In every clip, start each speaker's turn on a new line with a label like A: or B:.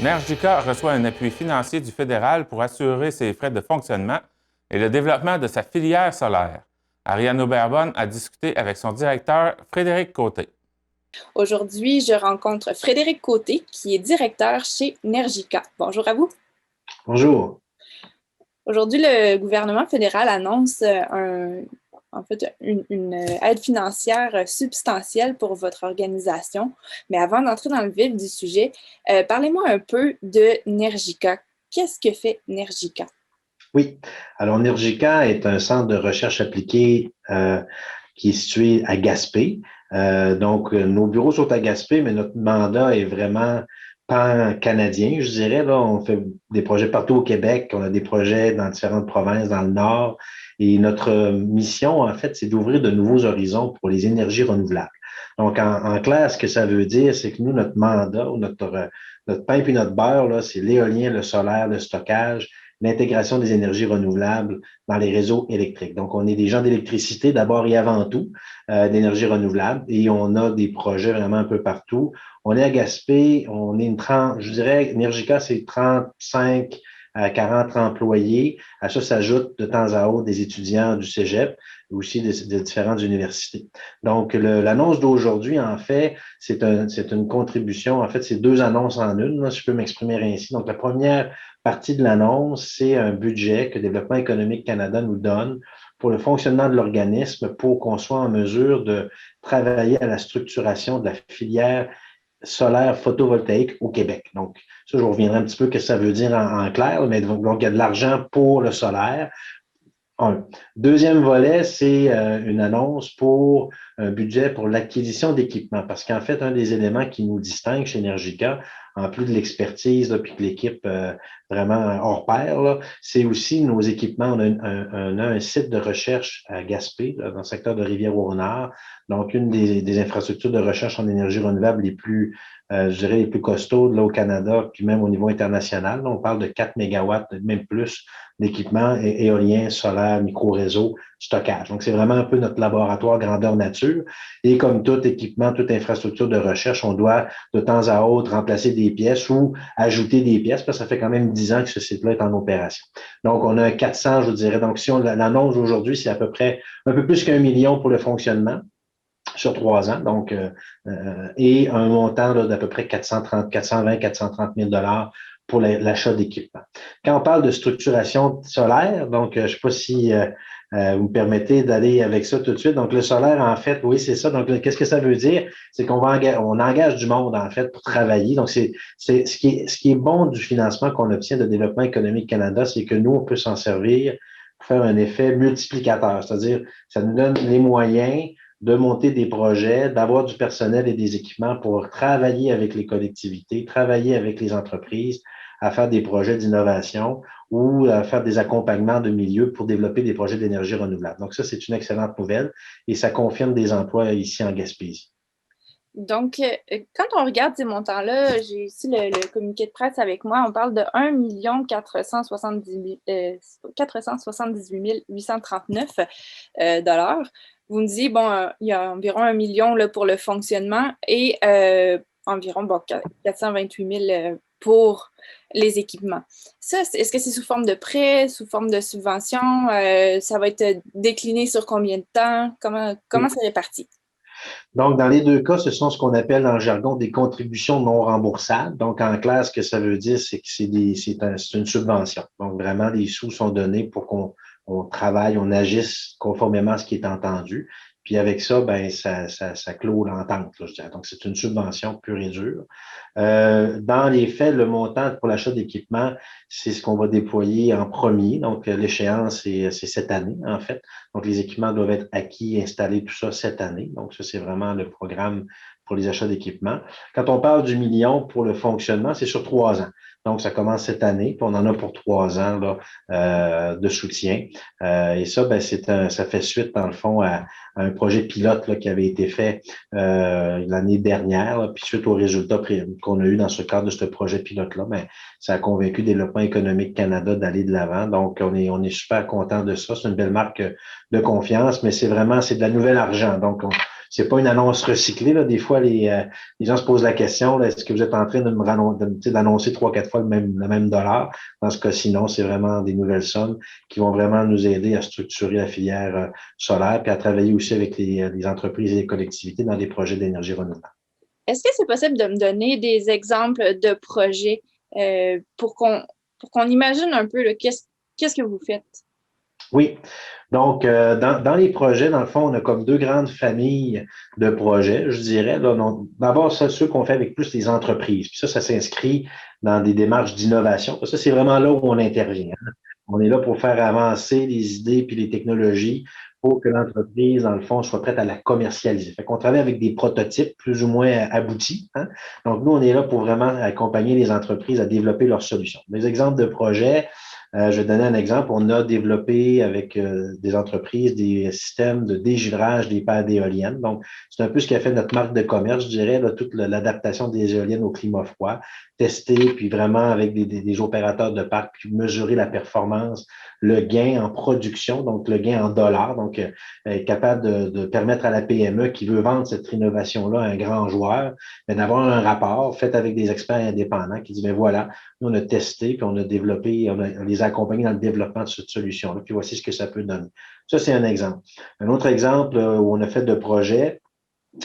A: Nergica reçoit un appui financier du fédéral pour assurer ses frais de fonctionnement et le développement de sa filière solaire. Ariane Aubert-Bonne a discuté avec son directeur Frédéric Côté.
B: Aujourd'hui, je rencontre Frédéric Côté, qui est directeur chez Nergica. Bonjour à vous.
C: Bonjour.
B: Aujourd'hui, le gouvernement fédéral annonce une aide financière substantielle pour votre organisation. Mais avant d'entrer dans le vif du sujet, parlez-moi un peu de Nergica. Qu'est-ce que fait Nergica?
C: Oui, alors Nergica est un centre de recherche appliquée qui est situé à Gaspé. Donc, nos bureaux sont à Gaspé, mais notre mandat est vraiment pan-canadien, je dirais. Là, on fait des projets partout au Québec, on a des projets dans différentes provinces, dans le Nord. Et notre mission, en fait, c'est d'ouvrir de nouveaux horizons pour les énergies renouvelables. Donc, en clair, ce que ça veut dire, c'est que nous, notre mandat, ou notre pain et notre beurre, là, c'est l'éolien, le solaire, le stockage, l'intégration des énergies renouvelables dans les réseaux électriques. Donc, on est des gens d'électricité d'abord et avant tout, d'énergie renouvelable, et on a des projets vraiment un peu partout. On est à Gaspé, on est je dirais, Nergica, c'est 35 à 40 employés. À ça s'ajoutent de temps à autre des étudiants du cégep, et aussi de différentes universités. Donc, l'annonce d'aujourd'hui, en fait, c'est une contribution. En fait, c'est deux annonces en une, là, si je peux m'exprimer ainsi. Donc, la première partie de l'annonce, c'est un budget que Développement économique Canada nous donne pour le fonctionnement de l'organisme pour qu'on soit en mesure de travailler à la structuration de la filière solaire photovoltaïque au Québec. Donc, ça, je reviendrai un petit peu ce que ça veut dire en clair, mais donc, il y a de l'argent pour le solaire. Un. Deuxième volet, c'est une annonce pour un budget pour l'acquisition d'équipements. Parce qu'en fait, un des éléments qui nous distingue chez Energica, en plus de l'expertise, puis de l'équipe vraiment hors pair, c'est aussi nos équipements. On a un site de recherche à Gaspé, là, dans le secteur de Rivière-au-Renard. Donc, une des infrastructures de recherche en énergie renouvelable les plus, je dirais, les plus costaudes là, au Canada, puis même au niveau international. Là, on parle de 4 mégawatts, même plus, d'équipements éoliens, solaires, micro-réseaux, stockage. Donc, c'est vraiment un peu notre laboratoire grandeur nature. Et comme tout équipement, toute infrastructure de recherche, on doit de temps à autre remplacer des pièces ou ajouter des pièces, parce que ça fait quand même 10 ans que ce site-là est en opération. Donc, on a un 400, je dirais. Donc, si on l'annonce aujourd'hui, c'est à peu près un peu plus qu'un million pour le fonctionnement sur 3 ans, donc et un montant d'à peu près 430 000 pour l'achat d'équipement. Quand on parle de structuration solaire, donc je ne sais pas si vous me permettez d'aller avec ça tout de suite. Donc le solaire, en fait, oui, c'est ça. Donc qu'est-ce que ça veut dire? C'est qu'on on engage du monde en fait pour travailler. Donc c'est ce qui est bon du financement qu'on obtient de Développement économique Canada, c'est que nous on peut s'en servir pour faire un effet multiplicateur, c'est-à-dire ça nous donne les moyens de monter des projets, d'avoir du personnel et des équipements pour travailler avec les collectivités, travailler avec les entreprises, à faire des projets d'innovation ou à faire des accompagnements de milieux pour développer des projets d'énergie renouvelable. Donc ça, c'est une excellente nouvelle et ça confirme des emplois ici en Gaspésie.
B: Donc, quand on regarde ces montants-là, j'ai ici le communiqué de presse avec moi, on parle de 1 478 839 dollars. Vous me dites, bon, il y a environ 1 million là, pour le fonctionnement et environ 428 000 pour les équipements. Ça, est-ce que c'est sous forme de prêt, sous forme de subvention? Ça va être décliné sur combien de temps? Comment c'est réparti?
C: Donc, dans les deux cas, ce sont ce qu'on appelle dans le jargon des contributions non remboursables. Donc, en clair, ce que ça veut dire, c'est que c'est une subvention. Donc, vraiment, les sous sont donnés pour qu'on travaille, on agisse conformément à ce qui est entendu. Puis avec ça, ben ça clôt l'entente, là, je dirais. Donc, c'est une subvention pure et dure. Dans les faits, le montant pour l'achat d'équipement, c'est ce qu'on va déployer en premier. Donc, l'échéance, c'est cette année, en fait. Donc, les équipements doivent être acquis, installés, tout ça cette année. Donc, ça, c'est vraiment le programme pour les achats d'équipements. Quand on parle du million pour le fonctionnement, c'est sur 3 ans. Donc, ça commence cette année, puis on en a pour 3 ans là, de soutien. Et ça, ben, ça fait suite, dans le fond, à un projet pilote là, qui avait été fait l'année dernière, là, puis suite aux résultats qu'on a eu dans ce cadre de ce projet pilote-là, ben, ça a convaincu Développement économique Canada d'aller de l'avant. Donc, on est super content de ça. C'est une belle marque de confiance, mais c'est de la nouvelle argent. Donc, c'est pas une annonce recyclée. Là. Des fois, les gens se posent la question, là, est-ce que vous êtes en train d'annoncer 3-4 fois le même dollar? Dans ce cas-ci, non, c'est vraiment des nouvelles sommes qui vont vraiment nous aider à structurer la filière solaire, puis à travailler aussi avec les entreprises et les collectivités dans des projets d'énergie renouvelable.
B: Est-ce que c'est possible de me donner des exemples de projets pour qu'on imagine un peu qu'est-ce que vous faites?
C: Oui. Donc, dans les projets, dans le fond, on a comme deux grandes familles de projets, je dirais. D'abord, ceux qu'on fait avec plus les entreprises. Puis ça s'inscrit dans des démarches d'innovation. Ça, c'est vraiment là où on intervient. Hein. On est là pour faire avancer les idées puis les technologies pour que l'entreprise, dans le fond, soit prête à la commercialiser. Fait qu'on travaille avec des prototypes plus ou moins aboutis. Hein. Donc, nous, on est là pour vraiment accompagner les entreprises à développer leurs solutions. Des exemples de projets, je vais donner un exemple. On a développé avec des entreprises des systèmes de dégivrage des pales d'éoliennes. Donc, c'est un peu ce qui a fait notre marque de commerce, je dirais, là, toute l'adaptation des éoliennes au climat froid, tester, puis vraiment avec des opérateurs de parc, puis mesurer la performance, le gain en production, donc le gain en dollars, donc être capable de permettre à la PME qui veut vendre cette innovation-là à un grand joueur, d'avoir un rapport fait avec des experts indépendants qui disent, mais voilà, nous, on a testé, puis on a développé, on les a accompagnés dans le développement de cette solution-là, puis voici ce que ça peut donner. Ça, c'est un exemple. Un autre exemple où on a fait de projet,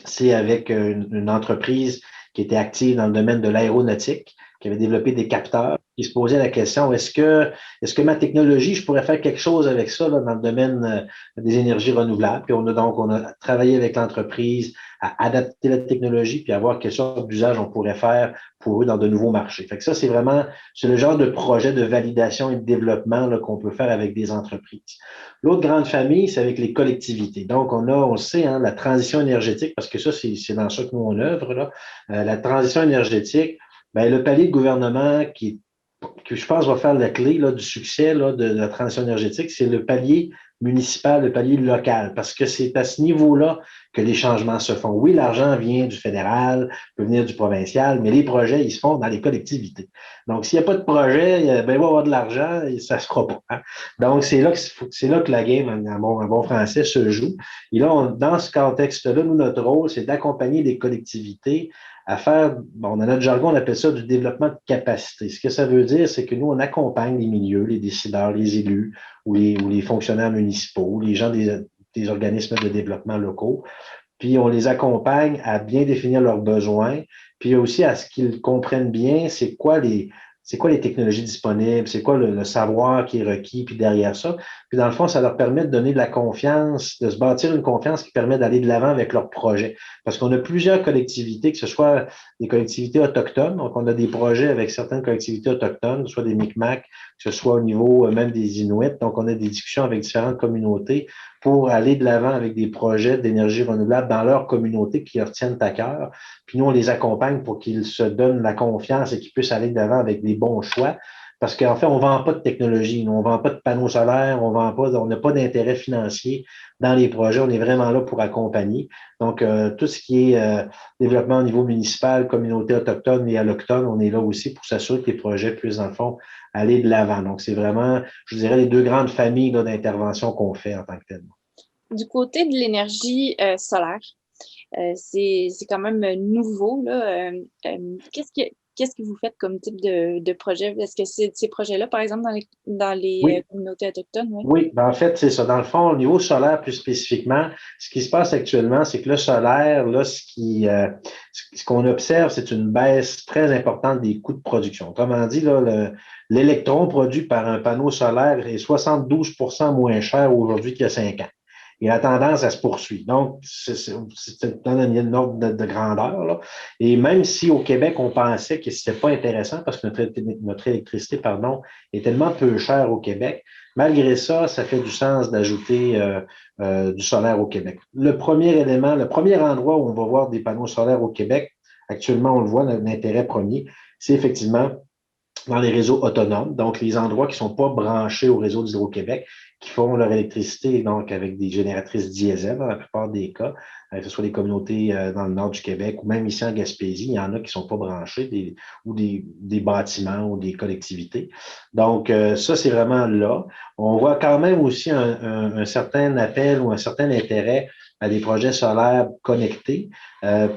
C: c'est avec une entreprise qui était active dans le domaine de l'aéronautique, qui avait développé des capteurs, qui se posait la question, est-ce que ma technologie, je pourrais faire quelque chose avec ça là, dans le domaine des énergies renouvelables? Puis on a travaillé avec l'entreprise à adapter la technologie, puis à voir quelle sorte d'usage on pourrait faire pour eux dans de nouveaux marchés. Fait que ça, c'est le genre de projet de validation et de développement là, qu'on peut faire avec des entreprises. L'autre grande famille, c'est avec les collectivités. Donc, on le sait, hein, la transition énergétique, parce que ça, c'est dans ça que nous, on œuvre, là. La transition énergétique, ben, le palier de gouvernement que je pense va faire la clé là, du succès là, de la transition énergétique, c'est le palier municipal, le palier local, parce que c'est à ce niveau-là que les changements se font. Oui, l'argent vient du fédéral, peut venir du provincial, mais les projets, ils se font dans les collectivités. Donc, s'il n'y a pas de projet, ben, il va y avoir de l'argent et ça ne se fera pas. Hein. Donc, c'est là que la game, en bon français, se joue. Et là, dans ce contexte-là, nous, notre rôle, c'est d'accompagner les collectivités à faire, bon, dans notre jargon, on appelle ça du développement de capacité. Ce que ça veut dire, c'est que nous, on accompagne les milieux, les décideurs, les élus ou les fonctionnaires municipaux, les gens des organismes de développement locaux, puis on les accompagne à bien définir leurs besoins, puis aussi à ce qu'ils comprennent bien c'est quoi les technologies disponibles, c'est quoi le savoir qui est requis, puis derrière ça. Puis dans le fond, ça leur permet de donner de la confiance, de se bâtir une confiance qui permet d'aller de l'avant avec leurs projets. Parce qu'on a plusieurs collectivités, que ce soit des collectivités autochtones, donc on a des projets avec certaines collectivités autochtones, soit des Micmacs, que ce soit au niveau même des Inuits, donc on a des discussions avec différentes communautés pour aller de l'avant avec des projets d'énergie renouvelable dans leur communauté qui leur tiennent à cœur. Puis nous, on les accompagne pour qu'ils se donnent la confiance et qu'ils puissent aller de l'avant avec des bons choix. Parce qu'en fait, on ne vend pas de technologie, on ne vend pas de panneaux solaires, on n'a pas d'intérêt financier dans les projets. On est vraiment là pour accompagner. Donc, tout ce qui est développement au niveau municipal, communauté autochtone et allochtone, on est là aussi pour s'assurer que les projets puissent, dans le fond, aller de l'avant. Donc, c'est vraiment, je dirais, les deux grandes familles d'intervention qu'on fait en tant que tel.
B: Du côté de l'énergie solaire, c'est quand même nouveau. Là. Qu'est-ce que vous faites comme type de projet? Est-ce que c'est ces projets-là, par exemple, dans les
C: Oui.
B: communautés autochtones? Oui,
C: Oui, ben en fait, c'est ça. Dans le fond, au niveau solaire, plus spécifiquement, ce qui se passe actuellement, c'est que le solaire, là, ce qu'on observe, c'est une baisse très importante des coûts de production. Autrement dit, là, l'électron produit par un panneau solaire est 72% moins cher aujourd'hui qu'il y a 5 ans. Et la tendance, elle se poursuit. Donc, c'est dans une ordre de grandeur. Là. Et même si au Québec, on pensait que ce n'était pas intéressant parce que notre électricité, est tellement peu chère au Québec, malgré ça, ça fait du sens d'ajouter du solaire au Québec. Le premier élément, le premier endroit où on va voir des panneaux solaires au Québec, actuellement, on le voit, l'intérêt premier, c'est effectivement dans les réseaux autonomes, donc les endroits qui ne sont pas branchés au réseau d'Hydro-Québec, qui font leur électricité donc avec des génératrices diesel dans la plupart des cas, que ce soit des communautés dans le nord du Québec ou même ici en Gaspésie, il y en a qui ne sont pas branchés, ou des bâtiments ou des collectivités. Donc, ça, c'est vraiment là. On voit quand même aussi un certain appel ou un certain intérêt à des projets solaires connectés.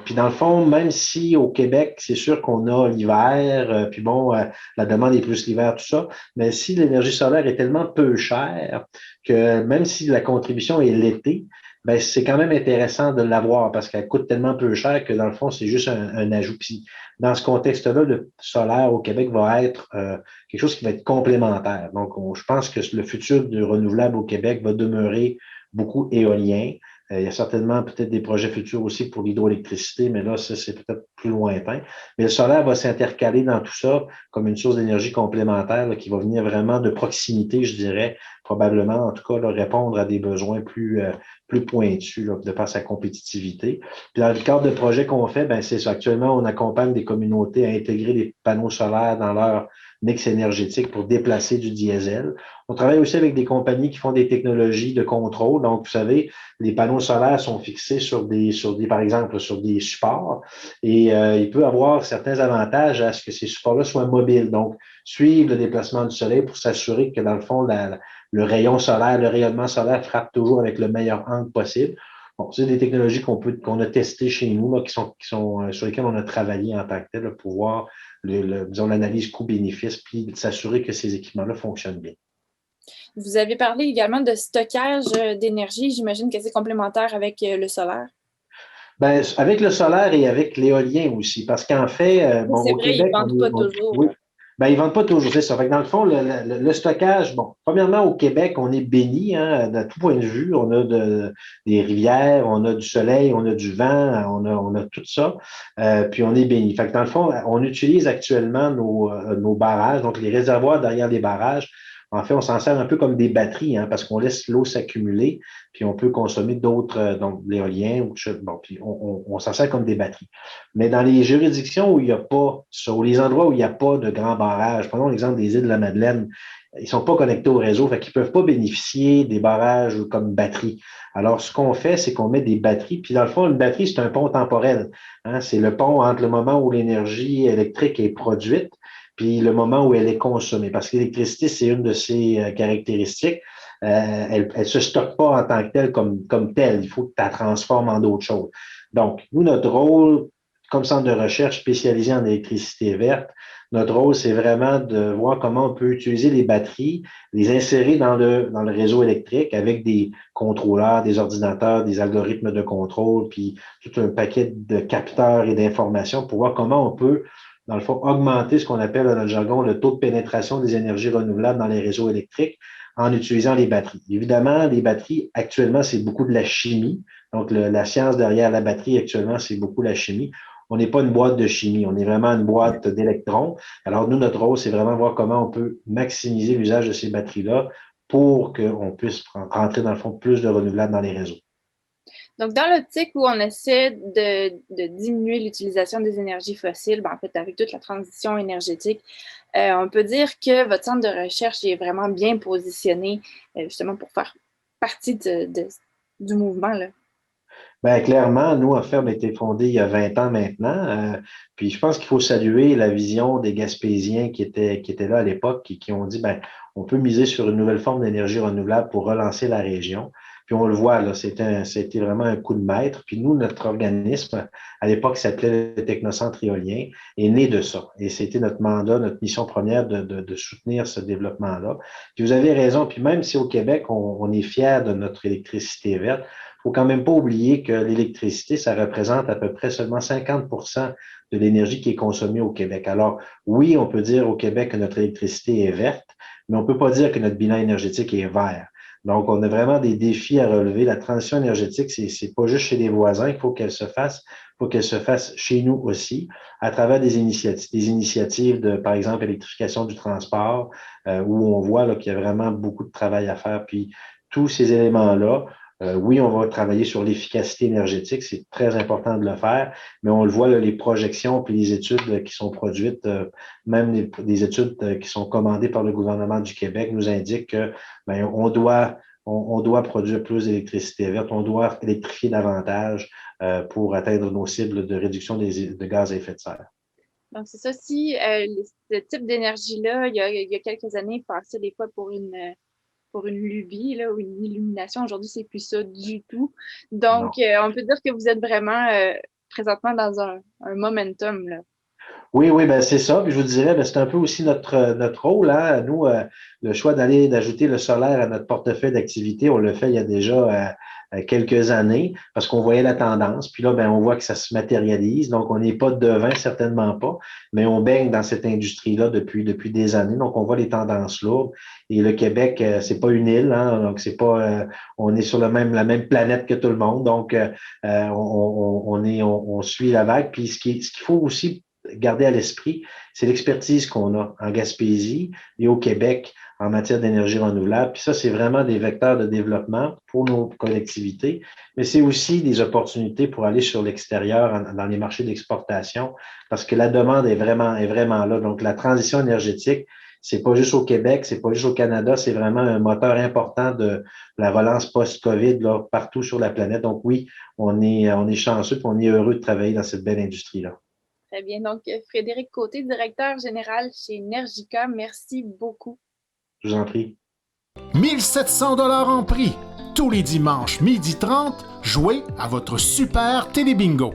C: Puis dans le fond, même si au Québec, c'est sûr qu'on a l'hiver, puis bon, la demande est plus l'hiver, tout ça, mais si l'énergie solaire est tellement peu chère que même si la contribution est l'été, ben c'est quand même intéressant de l'avoir parce qu'elle coûte tellement peu cher que dans le fond, c'est juste un ajout. Puis dans ce contexte-là, le solaire au Québec va être quelque chose qui va être complémentaire. Donc, je pense que le futur du renouvelable au Québec va demeurer beaucoup éolien. Il y a certainement peut-être des projets futurs aussi pour l'hydroélectricité, mais là, ça, c'est peut-être plus lointain. Mais le solaire va s'intercaler dans tout ça comme une source d'énergie complémentaire là, qui va venir vraiment de proximité, je dirais, probablement, en tout cas, là, répondre à des besoins plus pointus là, de par sa compétitivité. Puis dans le cadre de projets qu'on fait, ben c'est ça. Actuellement, on accompagne des communautés à intégrer des panneaux solaires dans leur mix énergétique pour déplacer du diesel. On travaille aussi avec des compagnies qui font des technologies de contrôle. Donc, vous savez, les panneaux solaires sont fixés par exemple, sur des supports et il peut avoir certains avantages à ce que ces supports-là soient mobiles. Donc, suivre le déplacement du soleil pour s'assurer que, dans le fond, le rayon solaire, le rayonnement solaire frappe toujours avec le meilleur angle possible. Bon, c'est des technologies qu'on a testées chez nous, là, qui sont sur lesquelles on a travaillé en tant que tel, là, pour voir disons, l'analyse coût-bénéfice, puis de s'assurer que ces équipements-là fonctionnent bien.
B: Vous avez parlé également de stockage d'énergie. J'imagine que c'est complémentaire avec le solaire.
C: Ben, avec le solaire et avec l'éolien aussi, parce qu'en fait, bon,
B: C'est
C: au
B: vrai, ils
C: Québec,
B: ne vendent pas toujours.
C: oui, ben, ils vendent pas toujours, c'est ça. Fait que dans le fond, le stockage, bon, premièrement, au Québec, on est béni, hein, de tout point de vue. On a des rivières, on a du soleil, on a du vent, on a tout ça. Puis on est béni. Fait que dans le fond, on utilise actuellement nos barrages, donc les réservoirs derrière les barrages. En fait, on s'en sert un peu comme des batteries, hein, parce qu'on laisse l'eau s'accumuler, puis on peut consommer d'autres, donc l'éolien, bon, puis on s'en sert comme des batteries. Mais dans les juridictions où il n'y a pas ça, ou les endroits où il n'y a pas de grands barrages, prenons l'exemple des îles de la Madeleine, ils ne sont pas connectés au réseau, fait qu'ils ne peuvent pas bénéficier des barrages comme batteries. Alors, ce qu'on fait, c'est qu'on met des batteries, puis dans le fond, une batterie, c'est un pont temporel. Hein, c'est le pont entre le moment où l'énergie électrique est produite puis le moment où elle est consommée. Parce que l'électricité, c'est une de ses caractéristiques. Elle ne se stocke pas en tant que telle comme telle. Il faut que tu la transformes en d'autres choses. Donc, nous, notre rôle, comme centre de recherche spécialisé en électricité verte, notre rôle, c'est vraiment de voir comment on peut utiliser les batteries, les insérer dans le réseau électrique avec des contrôleurs, des ordinateurs, des algorithmes de contrôle, puis tout un paquet de capteurs et d'informations pour voir comment on peut dans le fond, augmenter ce qu'on appelle dans le jargon le taux de pénétration des énergies renouvelables dans les réseaux électriques en utilisant les batteries. Évidemment, les batteries, actuellement, c'est beaucoup de la chimie. Donc, la science derrière la batterie, actuellement, c'est beaucoup la chimie. On n'est pas une boîte de chimie, on est vraiment une boîte d'électrons. Alors, nous, notre rôle, c'est vraiment voir comment on peut maximiser l'usage de ces batteries-là pour qu'on puisse rentrer, dans le fond, plus de renouvelables dans les réseaux.
B: Donc, dans l'optique où on essaie de diminuer l'utilisation des énergies fossiles, ben, en fait, avec toute la transition énergétique, on peut dire que votre centre de recherche est vraiment bien positionné justement pour faire partie du mouvement, là.
C: Bien, clairement, nous, en fait, on a été fondé il y a 20 ans maintenant. Puis je pense qu'il faut saluer la vision des Gaspésiens qui étaient là à l'époque, qui ont dit, ben, on peut miser sur une nouvelle forme d'énergie renouvelable pour relancer la région. Puis on le voit, là, c'était vraiment un coup de maître. Puis nous, notre organisme, à l'époque, s'appelait le Technocentre éolien, est né de ça. Et c'était notre mandat, notre mission première de soutenir ce développement-là. Puis vous avez raison. Puis même si au Québec, on est fiers de notre électricité verte, faut quand même pas oublier que l'électricité, ça représente à peu près seulement 50 de l'énergie qui est consommée au Québec. Alors, oui, on peut dire au Québec que notre électricité est verte, mais on peut pas dire que notre bilan énergétique est vert. Donc, on a vraiment des défis à relever. La transition énergétique, c'est pas juste chez les voisins qu'il faut qu'elle se fasse, il faut qu'elle se fasse chez nous aussi, à travers des initiatives de, par exemple, électrification du transport, où on voit là, qu'il y a vraiment beaucoup de travail à faire. Puis, tous ces éléments-là, oui, on va travailler sur l'efficacité énergétique, c'est très important de le faire, mais on le voit, là, les projections puis les études qui sont produites, même des études qui sont commandées par le gouvernement du Québec nous indiquent que ben, on doit produire plus d'électricité verte, on doit électrifier davantage pour atteindre nos cibles de réduction de gaz à effet de serre.
B: Donc, c'est ça. Si ce type d'énergie-là, il y a quelques années, passait des fois pour pour une lubie là, ou une illumination. Aujourd'hui, c'est plus ça du tout. Donc,
C: Non.
B: on peut dire que vous êtes vraiment présentement dans un momentum, là.
C: Oui, oui, ben c'est ça. Puis je vous dirais, ben, c'est un peu aussi notre rôle, hein. Nous, le choix d'ajouter le solaire à notre portefeuille d'activité, on le fait il y a déjà quelques années parce qu'on voyait la tendance. Puis là, ben, on voit que ça se matérialise. Donc, on n'est pas devin, certainement pas, mais on baigne dans cette industrie-là depuis des années. Donc, on voit les tendances lourdes. Et le Québec, c'est pas une île, hein. Donc, c'est pas, on est sur la même planète que tout le monde. Donc, on suit la vague. Puis, ce qu'il faut aussi garder à l'esprit, c'est l'expertise qu'on a en Gaspésie et au Québec en matière d'énergie renouvelable. Puis ça, c'est vraiment des vecteurs de développement pour nos collectivités, mais c'est aussi des opportunités pour aller sur l'extérieur dans les marchés d'exportation parce que la demande est vraiment là. Donc, la transition énergétique, c'est pas juste au Québec, c'est pas juste au Canada, c'est vraiment un moteur important de la relance post-COVID là, partout sur la planète. Donc oui, on est chanceux et on est heureux de travailler dans cette belle industrie-là.
B: Très bien. Donc, Frédéric Côté, directeur général chez Energica, merci beaucoup.
C: Je vous en prie.
D: 1700 $ en prix. Tous les dimanches, 12h30, jouez à votre super télébingo.